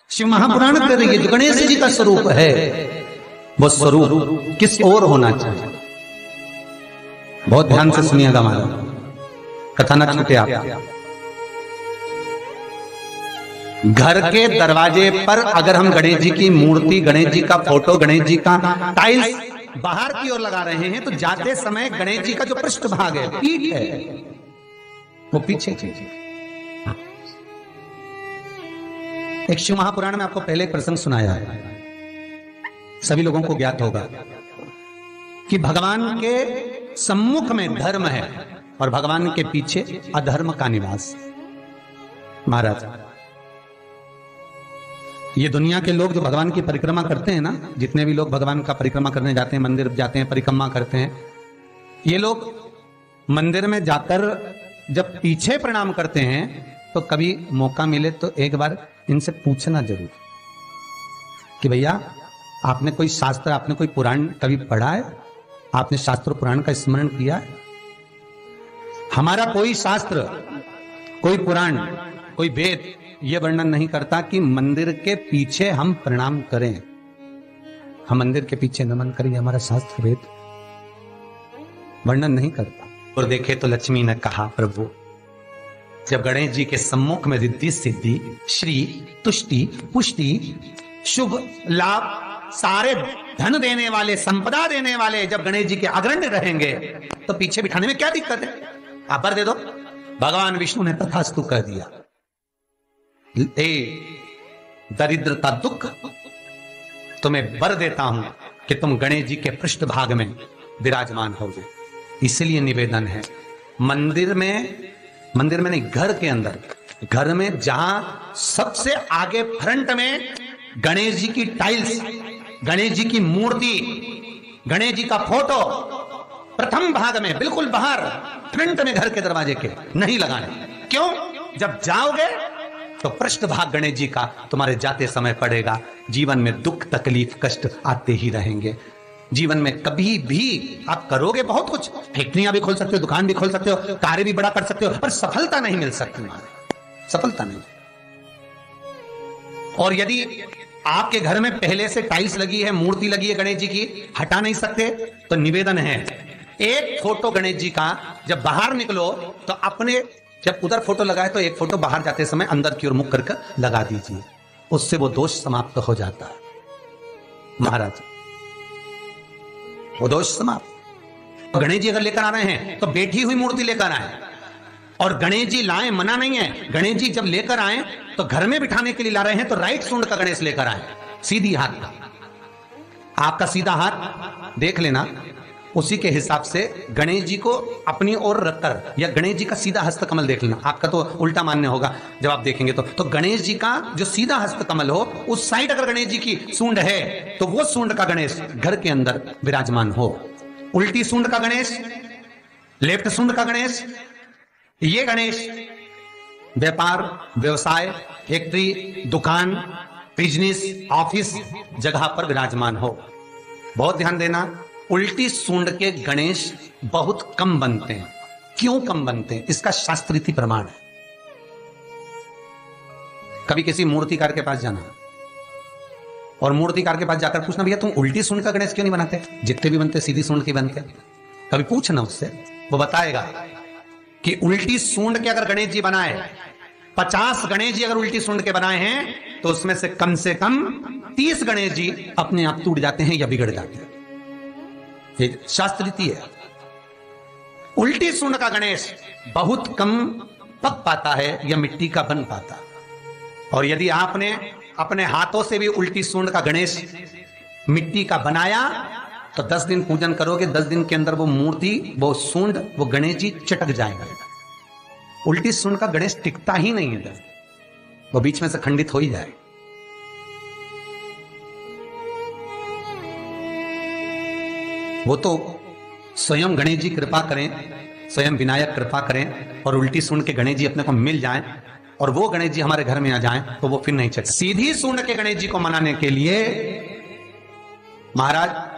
शिव महापुराण कह रही है जो गणेश जी का स्वरूप है वो स्वरूप किस ओर होना चाहिए। बहुत ध्यान से सुनिएगा महाराज, कथा ना छूटे आप। घर के दरवाजे पर अगर हम गणेश जी की मूर्ति, गणेश जी का फोटो, गणेश जी का टाइल्स बाहर की ओर लगा रहे हैं तो जाते समय गणेश जी का जो पृष्ठभाग है, पीठ है, वो पीछे एक शिव महापुराण में आपको पहले एक प्रसंग सुनाया है, सभी लोगों को ज्ञात होगा कि भगवान के सम्मुख में धर्म है और भगवान के पीछे अधर्म का निवास। महाराज, ये दुनिया के लोग जो भगवान की परिक्रमा करते हैं ना, जितने भी लोग भगवान का परिक्रमा करने जाते हैं, मंदिर जाते हैं, परिक्रमा करते हैं, ये लोग मंदिर में जाकर जब पीछे प्रणाम करते हैं तो कभी मौका मिले तो एक बार इनसे पूछना जरूर कि भैया आपने कोई शास्त्र, आपने कोई पुराण कभी पढ़ा है, आपने शास्त्र पुराण का स्मरण किया है? हमारा कोई शास्त्र, कोई पुराण, कोई वेद यह वर्णन नहीं करता कि मंदिर के पीछे हम प्रणाम करें, हम मंदिर के पीछे नमन करें, हमारा शास्त्र वेद वर्णन नहीं करता। और देखे तो लक्ष्मी ने कहा, प्रभु जब गणेश जी के सम्मुख में रिद्धि सिद्धि, श्री, तुष्टि, पुष्टि, शुभ लाभ, सारे धन देने वाले, संपदा देने वाले जब गणेश जी के अग्रण्य रहेंगे तो पीछे बिठाने में क्या दिक्कत है? आप बर दे दो। भगवान विष्णु ने तथास्तु कह दिया, दरिद्रता दुख तुम्हें बर देता हूं कि तुम गणेश जी के पृष्ठभाग में विराजमान होगे। इसलिए निवेदन है, मंदिर में नहीं, घर के अंदर, घर में जहां सबसे आगे फ्रंट में गणेश जी की टाइल्स, गणेश जी की मूर्ति, गणेश जी का फोटो प्रथम भाग में बिल्कुल बाहर फ्रंट में घर के दरवाजे के नहीं लगाने। क्यों? जब जाओगे तो पृष्ठभाग गणेश जी का तुम्हारे जाते समय पड़ेगा। जीवन में दुख, तकलीफ, कष्ट आते ही रहेंगे। जीवन में कभी भी आप करोगे बहुत कुछ, फैक्ट्रियां भी खोल सकते हो, दुकान भी खोल सकते हो, कार्य भी बड़ा कर सकते हो, पर सफलता नहीं मिल सकती, सफलता नहीं। और यदि आपके घर में पहले से टाइल्स लगी है, मूर्ति लगी है गणेश जी की, हटा नहीं सकते, तो निवेदन है एक फोटो गणेश जी का जब बाहर निकलो तो अपने, जब उधर फोटो लगाए तो एक फोटो बाहर जाते समय अंदर की ओर मुख करके लगा दीजिए, उससे वो दोष समाप्त हो जाता है। महाराज, वो दोष समाप्त। गणेश जी अगर लेकर आ रहे हैं तो बैठी हुई मूर्ति लेकर आए, और गणेश जी लाए मना नहीं है। गणेश जी जब लेकर आए तो घर में बिठाने के लिए ला रहे हैं तो राइट सूंड का गणेश लेकर आए, सीधी हाथ का। आपका सीधा हाथ देख लेना, उसी के हिसाब से गणेश जी को अपनी ओर रखकर, या गणेश जी का सीधा हस्त कमल देख लेना। आपका तो उल्टा मान्य होगा जब आप देखेंगे तो गणेश जी का जो सीधा हस्त कमल हो उस साइड अगर गणेश जी की सूंड है तो वो सूंड का गणेश घर के अंदर विराजमान हो। उल्टी सूंड का गणेश, लेफ्ट सूंड का गणेश, ये गणेश व्यापार, व्यवसाय, फैक्ट्री, दुकान, बिजनेस, ऑफिस जगह पर विराजमान हो। बहुत ध्यान देना, उल्टी सूंड के गणेश बहुत कम बनते हैं। क्यों कम बनते हैं? इसका शास्त्रीय प्रमाण है। कभी किसी मूर्तिकार के पास जाना और मूर्तिकार के पास जाकर पूछना, भैया तुम उल्टी सूंड का गणेश क्यों नहीं बनाते? जितने भी बनते सीधी सूंड के बनते। कभी पूछना उससे, वो बताएगा कि उल्टी सूंड के अगर गणेश जी बनाए, 50 गणेश जी अगर उल्टी सूंड के बनाए हैं तो उसमें से कम 30 गणेश जी अपने आप टूट जाते हैं या बिगड़ जाते हैं। ये शास्त्रीय है। उल्टी सूंड का गणेश बहुत कम पक पाता है या मिट्टी का बन पाता। और यदि आपने अपने हाथों से भी उल्टी सूंड का गणेश मिट्टी का बनाया तो 10 दिन पूजन करोगे, 10 दिन के अंदर वो मूर्ति, वो सूंड, वो गणेश जी चटक जाएगा। उल्टी सूंड का गणेश टिकता ही नहीं है, वो बीच में से खंडित हो ही जाए। वो तो स्वयं गणेश जी कृपा करें, स्वयं विनायक कृपा करें और उल्टी सूंड के गणेश जी अपने को मिल जाएं और वो गणेश जी हमारे घर में आ जाएं तो वो फिर नहीं चलता। सीधी सूंड के गणेश जी को मनाने के लिए महाराज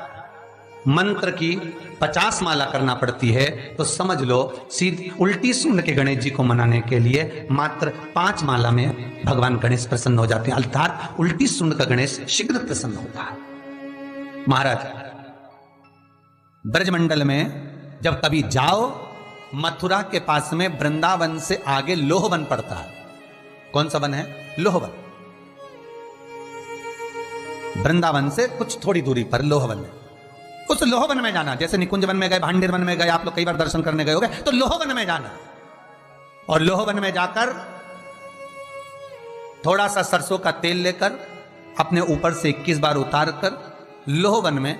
मंत्र की 50 माला करना पड़ती है, तो समझ लो सीधी उल्टी सूंड के गणेश जी को मनाने के लिए मात्र 5 माला में भगवान गणेश प्रसन्न हो जाते हैं। अर्थात उल्टी सूंड का गणेश शीघ्र प्रसन्न होता है। महाराज, ब्रजमंडल में जब कभी जाओ, मथुरा के पास में वृंदावन से आगे लोहवन पड़ता है। कौन सा वन है? लोहवन। वृंदावन से कुछ थोड़ी दूरी पर लोहवन है। उस लोहवन में जाना, जैसे निकुंज वन में गए, भांडेर वन में गए, आप लोग कई बार दर्शन करने गए होंगे, तो लोहवन में जाना और लोहवन में जाकर थोड़ा सा सरसों का तेल लेकर अपने ऊपर से 21 बार उतार कर लोहवन में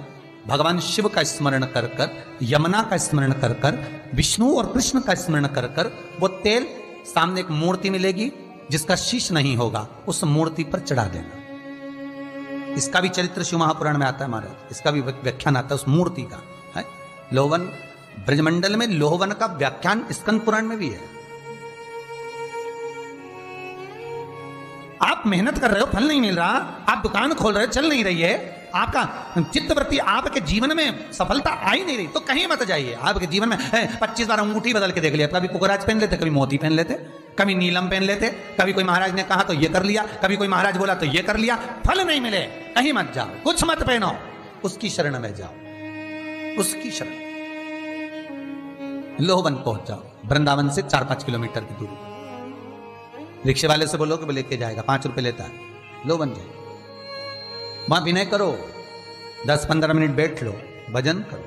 भगवान शिव का स्मरण कर कर, यमुना का स्मरण कर कर, विष्णु और कृष्ण का स्मरण कर कर, वो तेल सामने एक मूर्ति मिलेगी जिसका शीश नहीं होगा, उस मूर्ति पर चढ़ा देना। इसका भी चरित्र शिव महापुराण में आता है महाराज, इसका भी व्याख्यान आता है उस मूर्ति का है। लोहवन, ब्रजमंडल में लोहवन का व्याख्यान स्कंद पुराण में भी है। आप मेहनत कर रहे हो, फल नहीं मिल रहा, आप दुकान खोल रहे हो, चल नहीं रही है, आपका चित्तवृत्ति, आपके जीवन में सफलता आ ही नहीं रही, तो कहीं मत जाइए। आपके जीवन में 25 बार अंगूठी बदल के देख लिया, कभी पुखराज पहन लेते, कभी मोती पहन लेते, कभी नीलम पहन लेते, कभी कोई महाराज ने कहा तो ये कर लिया, कभी कोई महाराज बोला तो ये कर लिया, फल नहीं मिले, कहीं मत जाओ, कुछ मत पहनो, उसकी शरण में जाओ, उसकी शरण। लोहवन पहुंच जाओ, वृंदावन से 4-5 किलोमीटर की दूरी। रिक्शे वाले से बोलो कि वो लेके जाएगा, 5 रुपए लेता है। लोहवन जाए, वहां विनय करो, 10-15 मिनट बैठ लो, भजन करो,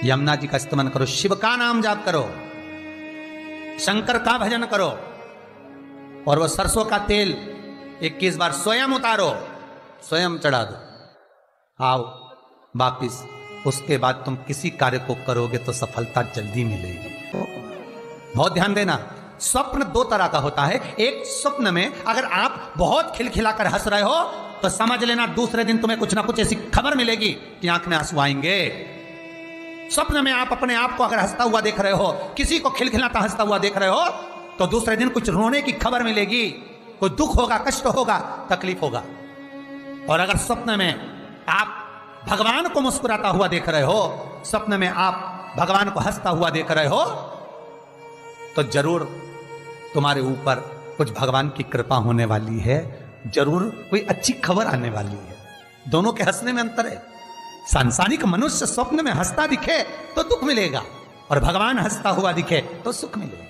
यमुना जी का स्तमन करो, शिव का नाम जाप करो, शंकर का भजन करो, और वो सरसों का तेल 21 बार स्वयं उतारो, स्वयं चढ़ा दो, आओ वापिस। उसके बाद तुम किसी कार्य को करोगे तो सफलता जल्दी मिलेगी। बहुत ध्यान देना, स्वप्न 2 तरह का होता है। एक स्वप्न में अगर आप बहुत खिलखिलाकर हंस रहे हो तो समझ लेना दूसरे दिन तुम्हें कुछ ना कुछ ऐसी खबर मिलेगी कि आंख में आंसू आएंगे। स्वप्न में आप अपने आप को अगर हंसता हुआ देख रहे हो, किसी को खिलखिलाता हंसता हुआ देख रहे हो, तो दूसरे दिन कुछ रोने की खबर मिलेगी, कोई दुख होगा, कष्ट होगा, तकलीफ होगा। और अगर स्वप्न में आप भगवान को मुस्कुराता हुआ देख रहे हो, स्वप्न में आप भगवान को हंसता हुआ देख रहे हो, तो जरूर तुम्हारे ऊपर कुछ भगवान की कृपा होने वाली है, जरूर कोई अच्छी खबर आने वाली है। दोनों के हंसने में अंतर है। सांसारिक मनुष्य स्वप्न में हंसता दिखे तो दुख मिलेगा, और भगवान हंसता हुआ दिखे तो सुख मिलेगा।